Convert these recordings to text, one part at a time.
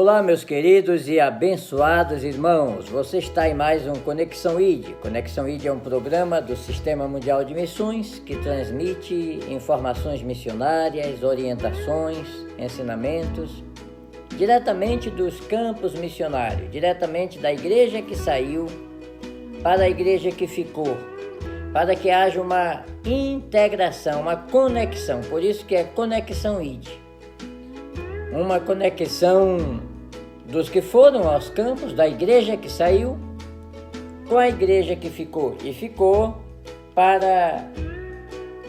Olá, meus queridos e abençoados irmãos, você está em mais um Conexão ID. Conexão ID é um programa do Sistema Mundial de Missões que transmite informações missionárias, orientações, ensinamentos, diretamente dos campos missionários, diretamente da igreja que saiu para a igreja que ficou, para que haja uma integração, uma conexão, por isso que é Conexão ID. Uma conexão dos que foram aos campos, da igreja que saiu, com a igreja que ficou. E ficou para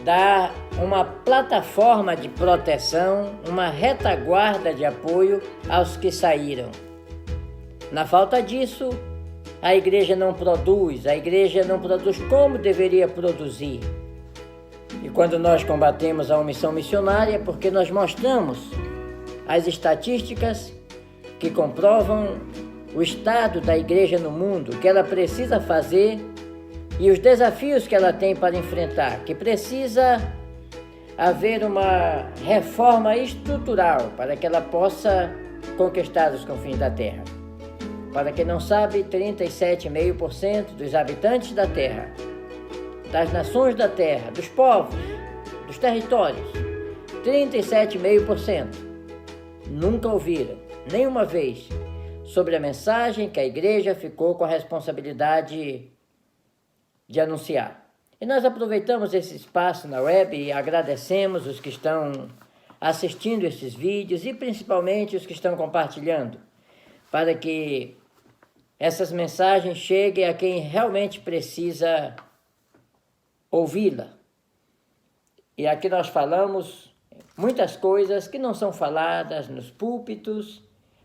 dar uma plataforma de proteção, uma retaguarda de apoio aos que saíram. Na falta disso, a igreja não produz como deveria produzir. E quando nós combatemos a omissão missionária, porque nós mostramos as estatísticas que comprovam o estado da igreja no mundo, o que ela precisa fazer e os desafios que ela tem para enfrentar, que precisa haver uma reforma estrutural para que ela possa conquistar os confins da terra. Para quem não sabe, 37,5% dos habitantes da terra, das nações da terra, dos povos, dos territórios, 37,5% nunca ouviram nenhuma vez sobre a mensagem que a igreja ficou com a responsabilidade de anunciar. E nós aproveitamos esse espaço na web e agradecemos os que estão assistindo esses vídeos e principalmente os que estão compartilhando, para que essas mensagens cheguem a quem realmente precisa ouvi-la. E aqui nós falamos muitas coisas que não são faladas nos púlpitos,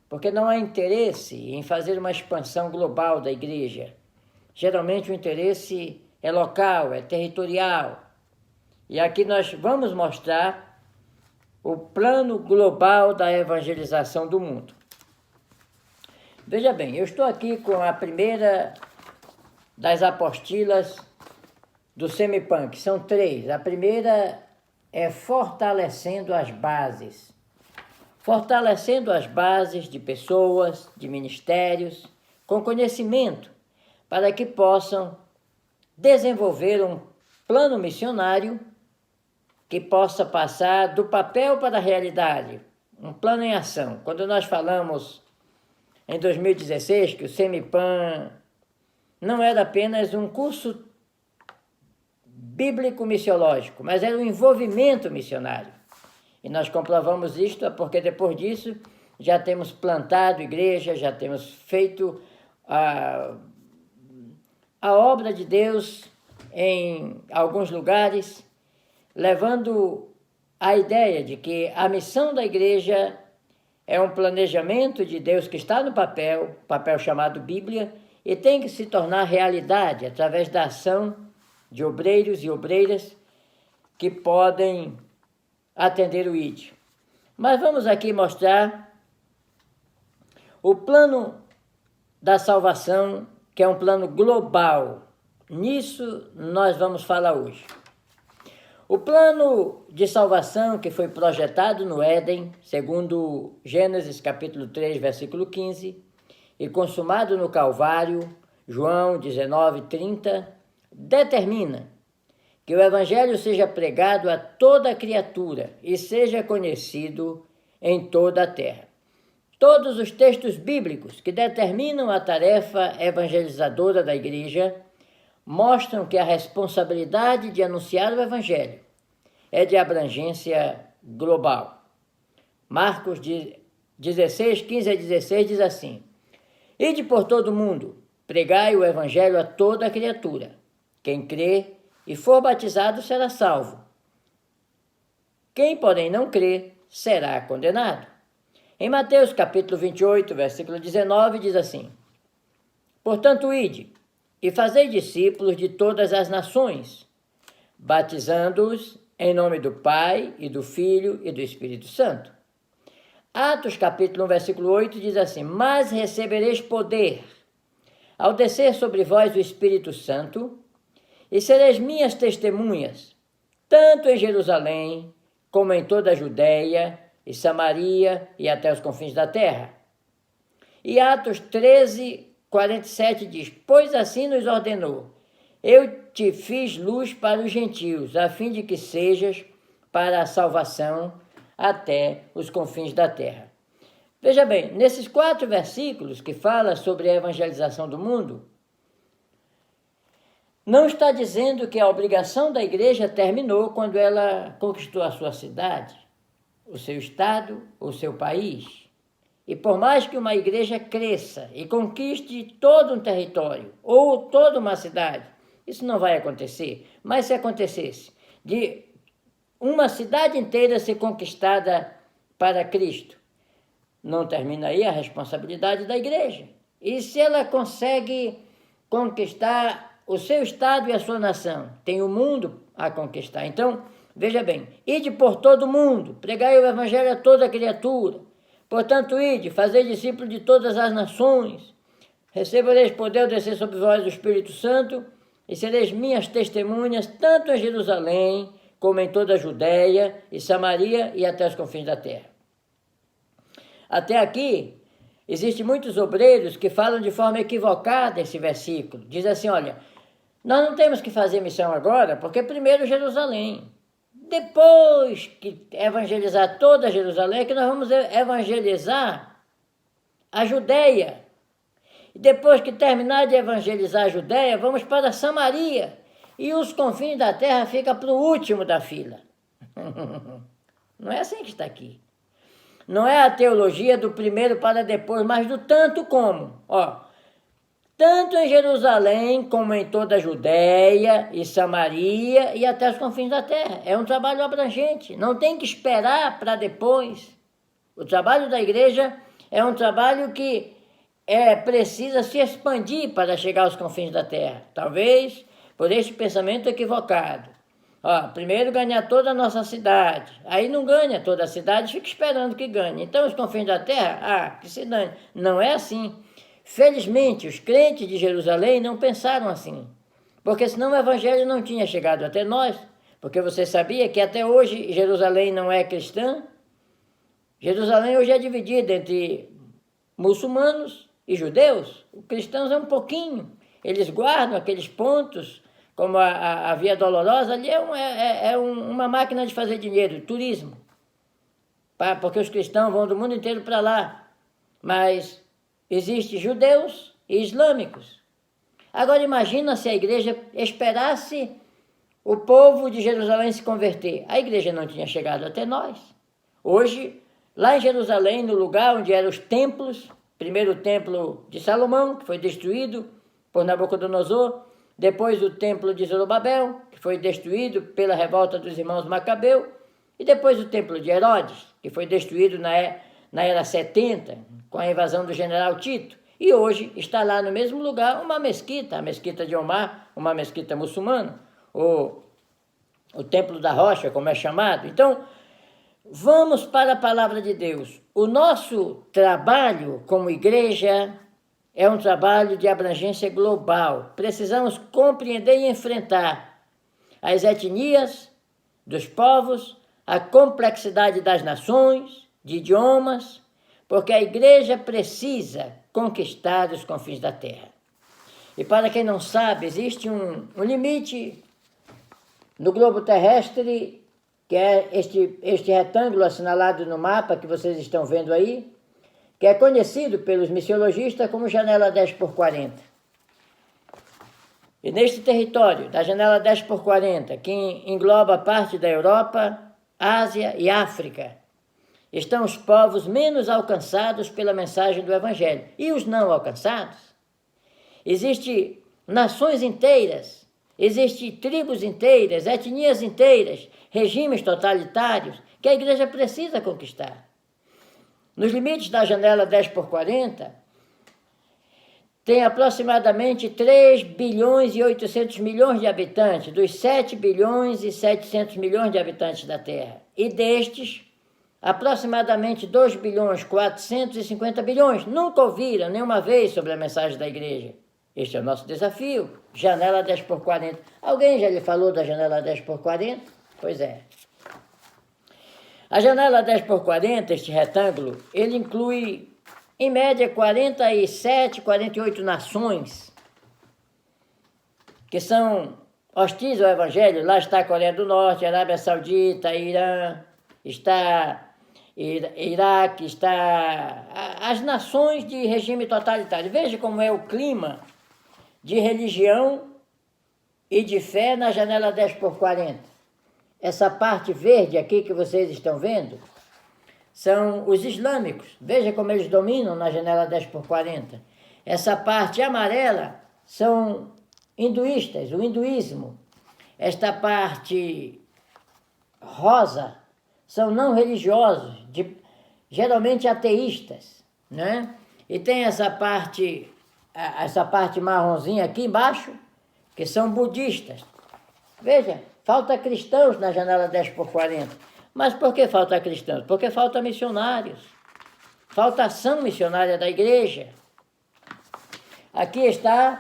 porque não há interesse em fazer uma expansão global da igreja. Geralmente o interesse é local, é territorial. E aqui nós vamos mostrar o plano global da evangelização do mundo. Veja bem, eu estou aqui com a primeira das apostilas do Semipunk, são 3. A primeira é fortalecendo as bases. Fortalecendo as bases de pessoas, de ministérios, com conhecimento, para que possam desenvolver um plano missionário que possa passar do papel para a realidade, um plano em ação. Quando nós falamos em 2016 que o Semipan não era apenas um curso bíblico-missiológico, mas era um envolvimento missionário. E nós comprovamos isto porque depois disso já temos plantado igreja, já temos feito a obra de Deus em alguns lugares, levando a ideia de que a missão da igreja é um planejamento de Deus que está no papel chamado Bíblia, e tem que se tornar realidade através da ação de obreiros e obreiras que podem atender o ID. Mas vamos aqui mostrar o plano da salvação, que é um plano global. Nisso nós vamos falar hoje. O plano de salvação que foi projetado no Éden, segundo Gênesis capítulo 3, versículo 15, e consumado no Calvário, João 19:30, determina que o Evangelho seja pregado a toda criatura e seja conhecido em toda a terra. Todos os textos bíblicos que determinam a tarefa evangelizadora da igreja mostram que a responsabilidade de anunciar o Evangelho é de abrangência global. Marcos 16, 15 a 16 diz assim: Ide por todo o mundo, pregai o Evangelho a toda criatura. Quem crê e for batizado será salvo. Quem, porém, não crê, será condenado. Em Mateus capítulo 28, versículo 19, diz assim: Portanto, ide e fazei discípulos de todas as nações, batizando-os em nome do Pai e do Filho e do Espírito Santo. Atos capítulo 1, versículo 8 diz assim: Mas recebereis poder ao descer sobre vós o Espírito Santo, e sereis minhas testemunhas, tanto em Jerusalém, como em toda a Judéia e Samaria e até os confins da terra. E Atos 13, 47 diz: pois assim nos ordenou, eu te fiz luz para os gentios, a fim de que sejas para a salvação até os confins da terra. Veja bem, nesses 4 versículos que fala sobre a evangelização do mundo, não está dizendo que a obrigação da igreja terminou quando ela conquistou a sua cidade, o seu estado, o seu país. E por mais que uma igreja cresça e conquiste todo um território ou toda uma cidade, isso não vai acontecer. Mas se acontecesse de uma cidade inteira ser conquistada para Cristo, não termina aí a responsabilidade da igreja. E se ela consegue conquistar o seu estado e a sua nação, tem o mundo a conquistar. Então, veja bem, ide por todo o mundo, pregai o evangelho a toda criatura. Portanto, ide, fazei discípulos de todas as nações, recebereis poder ao descer sobre vós o Espírito Santo, e sereis minhas testemunhas, tanto em Jerusalém, como em toda a Judéia e Samaria e até os confins da terra. Até aqui, existem muitos obreiros que falam de forma equivocada esse versículo. Diz assim, olha, nós não temos que fazer missão agora, porque primeiro Jerusalém. Depois que evangelizar toda Jerusalém, é que nós vamos evangelizar a Judéia. E depois que terminar de evangelizar a Judéia, vamos para Samaria. E os confins da terra ficam para o último da fila. Não é assim que está aqui. Não é a teologia do primeiro para depois, mas do tanto como. Tanto em Jerusalém como em toda a Judéia e Samaria e até os confins da terra. É um trabalho abrangente, não tem que esperar para depois. O trabalho da igreja é um trabalho que precisa se expandir para chegar aos confins da terra. Talvez por este pensamento equivocado. Primeiro ganhar toda a nossa cidade. Aí não ganha toda a cidade, fica esperando que ganhe. Então os confins da terra, que se dane. Não é assim. Felizmente, os crentes de Jerusalém não pensaram assim, porque senão o evangelho não tinha chegado até nós, porque você sabia que até hoje Jerusalém não é cristã? Jerusalém hoje é dividida entre muçulmanos e judeus. Os cristãos é um pouquinho, eles guardam aqueles pontos, como a Via Dolorosa, ali uma máquina de fazer dinheiro, turismo, porque os cristãos vão do mundo inteiro para lá, mas existem judeus e islâmicos. Agora imagina se a igreja esperasse o povo de Jerusalém se converter. A igreja não tinha chegado até nós. Hoje, lá em Jerusalém, no lugar onde eram os templos, primeiro o templo de Salomão, que foi destruído por Nabucodonosor, depois o templo de Zorobabel, que foi destruído pela revolta dos irmãos Macabeu, e depois o templo de Herodes, que foi destruído na era 70, com a invasão do general Tito, e hoje está lá no mesmo lugar uma mesquita, a mesquita de Omar, uma mesquita muçulmana, o templo da rocha, como é chamado. Então, vamos para a palavra de Deus. O nosso trabalho como igreja é um trabalho de abrangência global. Precisamos compreender e enfrentar as etnias dos povos, a complexidade das nações, de idiomas, porque a igreja precisa conquistar os confins da terra. E para quem não sabe, existe um limite no globo terrestre, que é este retângulo assinalado no mapa que vocês estão vendo aí, que é conhecido pelos missiologistas como janela 10x40. E neste território da janela 10x40, que engloba parte da Europa, Ásia e África, estão os povos menos alcançados pela mensagem do Evangelho. E os não alcançados? Existem nações inteiras, existem tribos inteiras, etnias inteiras, regimes totalitários que a igreja precisa conquistar. Nos limites da janela 10x40, tem aproximadamente 3 bilhões e 800 milhões de habitantes, dos 7 bilhões e 700 milhões de habitantes da Terra. E destes, aproximadamente 2 bilhões 450 bilhões nunca ouviram nenhuma vez sobre a mensagem da igreja. Este é o nosso desafio, janela 10x40. Alguém já lhe falou da janela 10x40? Pois é. A janela 10x40, este retângulo, ele inclui em média, 47, 48 nações que são hostis ao Evangelho. Lá está a Coreia do Norte, a Arábia Saudita, Irã, está Iraque, está as nações de regime totalitário. Veja como é o clima de religião e de fé na janela 10x40. Essa parte verde aqui que vocês estão vendo são os islâmicos. Veja como eles dominam na janela 10x40. Essa parte amarela são hinduístas, o hinduísmo. Esta parte rosa são não religiosos, geralmente ateístas, né? E tem essa parte marronzinha aqui embaixo, que são budistas. Veja, falta cristãos na janela 10x40. Mas por que falta cristãos? Porque falta missionários. Falta ação missionária da igreja. Aqui está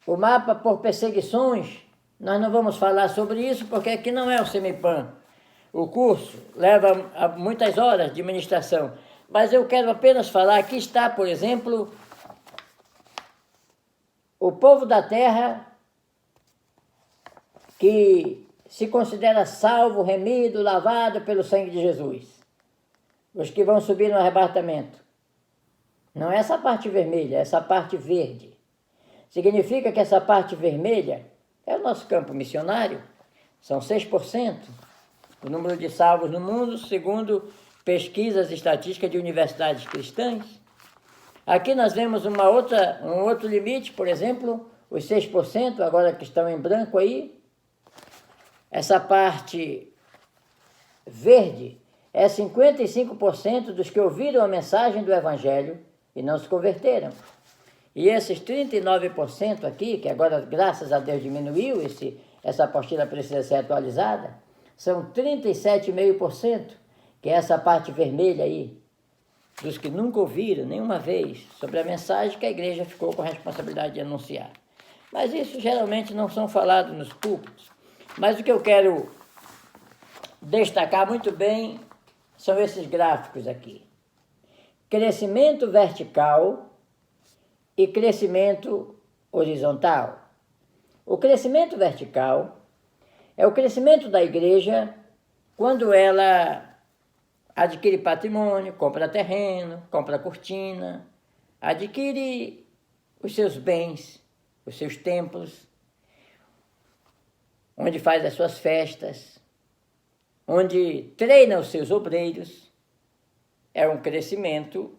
o mapa por perseguições. Nós não vamos falar sobre isso porque aqui não é o Semipan. O curso leva muitas horas de ministração. Mas eu quero apenas falar, aqui está, por exemplo, o povo da terra que se considera salvo, remido, lavado pelo sangue de Jesus. Os que vão subir no arrebatamento. Não é essa parte vermelha, é essa parte verde. Significa que essa parte vermelha é o nosso campo missionário. São 6%. O número de salvos no mundo, segundo pesquisas estatísticas de universidades cristãs. Aqui nós vemos um outro limite, por exemplo, os 6%, agora que estão em branco aí. Essa parte verde é 55% dos que ouviram a mensagem do Evangelho e não se converteram. E esses 39% aqui, que agora, graças a Deus, diminuiu, essa apostila precisa ser atualizada, são 37,5%, que é essa parte vermelha aí, dos que nunca ouviram nenhuma vez sobre a mensagem que a igreja ficou com a responsabilidade de anunciar. Mas isso geralmente não são falados nos púlpitos. Mas o que eu quero destacar muito bem são esses gráficos aqui. Crescimento vertical e crescimento horizontal. O crescimento vertical é o crescimento da igreja quando ela adquire patrimônio, compra terreno, compra cortina, adquire os seus bens, os seus templos, onde faz as suas festas, onde treina os seus obreiros. É um crescimento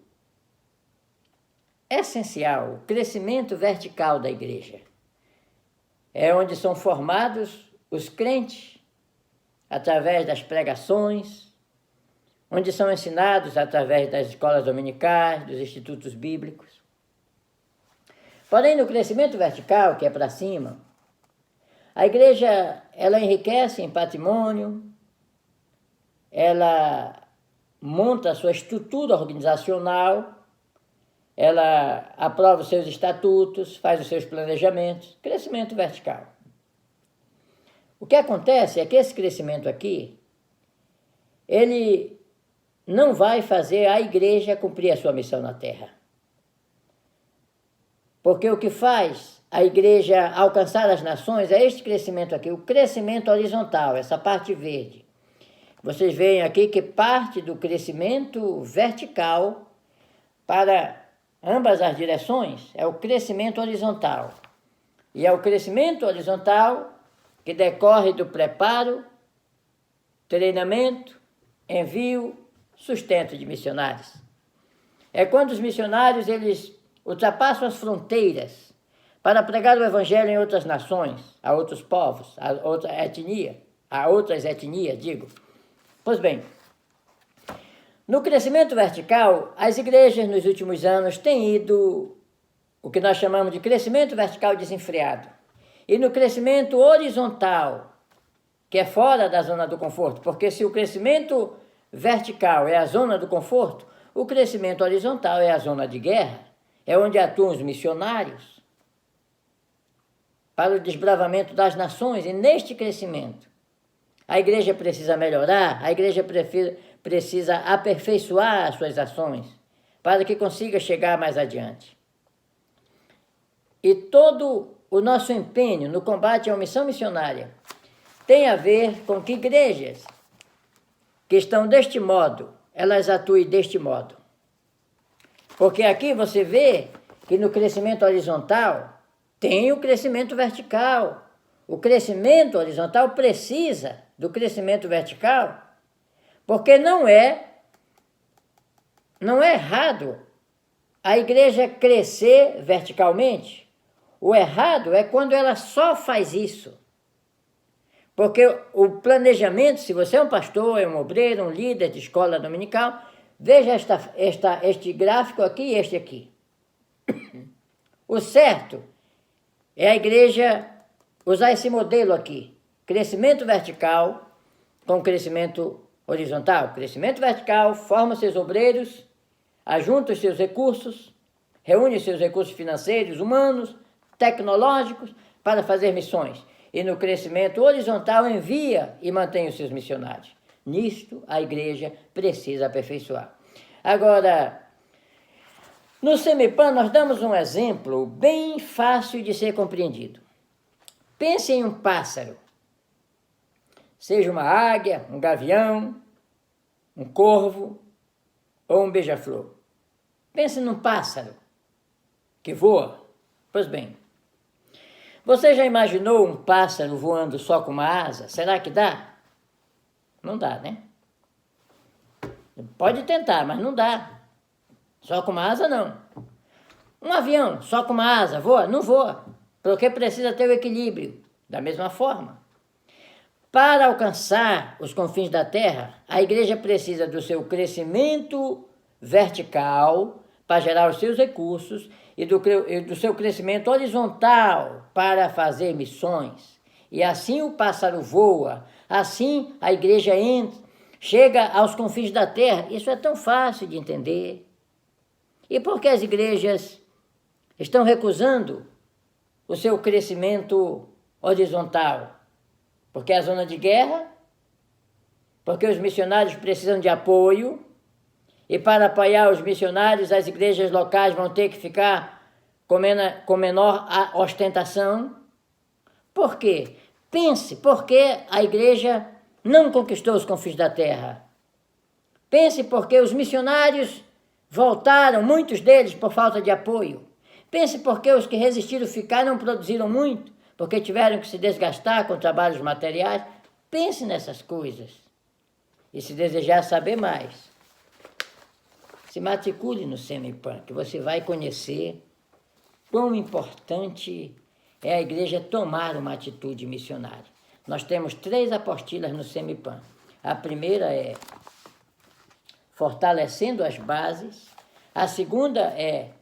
essencial, o crescimento vertical da igreja. É onde são formados os crentes, através das pregações, onde são ensinados através das escolas dominicais, dos institutos bíblicos. Porém, no crescimento vertical, que é para cima, a igreja, ela enriquece em patrimônio, ela monta a sua estrutura organizacional, ela aprova os seus estatutos, faz os seus planejamentos, crescimento vertical. O que acontece é que esse crescimento aqui, ele não vai fazer a igreja cumprir a sua missão na terra. Porque o que faz a igreja alcançar as nações é este crescimento aqui, o crescimento horizontal, essa parte verde. Vocês veem aqui que parte do crescimento vertical para ambas as direções é o crescimento horizontal. E é o crescimento horizontal que decorre do preparo, treinamento, envio, sustento de missionários. É quando os missionários eles ultrapassam as fronteiras para pregar o evangelho em outras nações, a outros povos, a outras etnias, digo. Pois bem, no crescimento vertical, as igrejas nos últimos anos têm ido o que nós chamamos de crescimento vertical desenfreado. E no crescimento horizontal, que é fora da zona do conforto, porque se o crescimento vertical é a zona do conforto, o crescimento horizontal é a zona de guerra, é onde atuam os missionários para o desbravamento das nações. E neste crescimento, a igreja precisa melhorar, a igreja precisa aperfeiçoar as suas ações para que consiga chegar mais adiante. E todo o nosso empenho no combate à omissão missionária tem a ver com que igrejas que estão deste modo, elas atuem deste modo. Porque aqui você vê que no crescimento horizontal tem o crescimento vertical. O crescimento horizontal precisa do crescimento vertical, porque não é errado a igreja crescer verticalmente. O errado é quando ela só faz isso. Porque o planejamento, se você é um pastor, é um obreiro, um líder de escola dominical, veja este gráfico aqui e este aqui. O certo é a igreja usar esse modelo aqui. Crescimento vertical com crescimento horizontal. Crescimento vertical, forma seus obreiros, ajunta os seus recursos, reúne os seus recursos financeiros, humanos, tecnológicos, para fazer missões. E no crescimento horizontal envia e mantém os seus missionários. Nisto a igreja precisa aperfeiçoar. Agora, no Semipan nós damos um exemplo bem fácil de ser compreendido. Pense em um pássaro, seja uma águia, um gavião, um corvo ou um beija-flor. Pense num pássaro que voa. Pois bem, você já imaginou um pássaro voando só com uma asa? Será que dá? Não dá, né? Pode tentar, mas não dá. Só com uma asa, não. Um avião só com uma asa voa? Não voa, porque precisa ter o equilíbrio. Da mesma forma, para alcançar os confins da terra, a igreja precisa do seu crescimento vertical para gerar os seus recursos e do seu crescimento horizontal para fazer missões. E assim o pássaro voa, assim a igreja chega aos confins da terra. Isso é tão fácil de entender. E por que as igrejas estão recusando o seu crescimento horizontal? Porque é a zona de guerra, porque os missionários precisam de apoio, e para apoiar os missionários, as igrejas locais vão ter que ficar com menor ostentação. Por quê? Pense, por que a igreja não conquistou os confins da terra? Pense porque os missionários voltaram, muitos deles, por falta de apoio. Pense porque os que resistiram ficar não produziram muito, porque tiveram que se desgastar com trabalhos materiais. Pense nessas coisas. E se desejar saber mais, se matricule no Semipan, que você vai conhecer quão importante é a igreja tomar uma atitude missionária. Nós temos 3 apostilas no Semipan. A primeira é fortalecendo as bases. A segunda é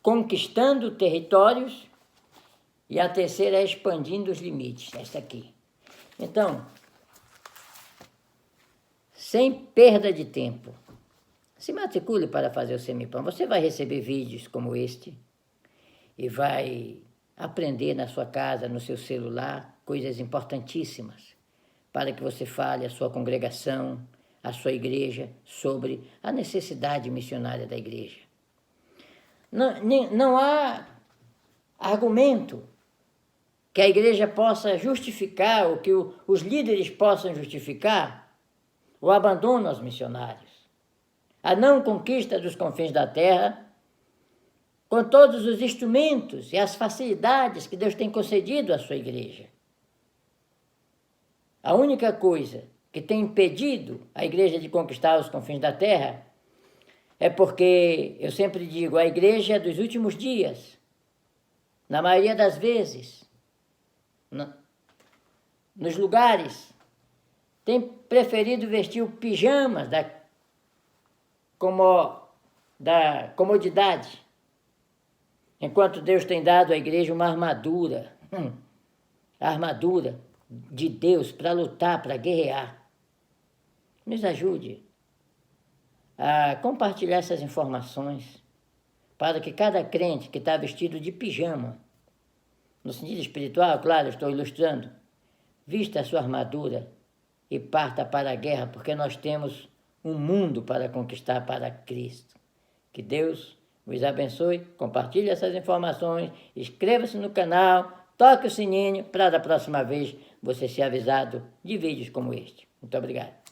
conquistando territórios. E a terceira é expandindo os limites. Essa aqui. Então, sem perda de tempo, se matricule para fazer o Semipan. Você vai receber vídeos como este e vai aprender na sua casa, no seu celular, coisas importantíssimas para que você fale à sua congregação, à sua igreja, sobre a necessidade missionária da igreja. Não há argumento que a igreja possa justificar, ou que os líderes possam justificar o abandono aos missionários, a não conquista dos confins da terra, com todos os instrumentos e as facilidades que Deus tem concedido à sua igreja. A única coisa que tem impedido a igreja de conquistar os confins da terra é porque, eu sempre digo, a igreja dos últimos dias, na maioria das vezes, nos lugares, tem preferido vestir o pijama da comodidade, enquanto Deus tem dado à igreja uma armadura, a armadura de Deus para lutar, para guerrear. Nos ajude a compartilhar essas informações para que cada crente que está vestido de pijama, no sentido espiritual, claro, estou ilustrando, vista a sua armadura e parta para a guerra, porque nós temos um mundo para conquistar para Cristo. Que Deus vos abençoe, compartilhe essas informações, inscreva-se no canal, toque o sininho para da próxima vez você ser avisado de vídeos como este. Muito obrigado.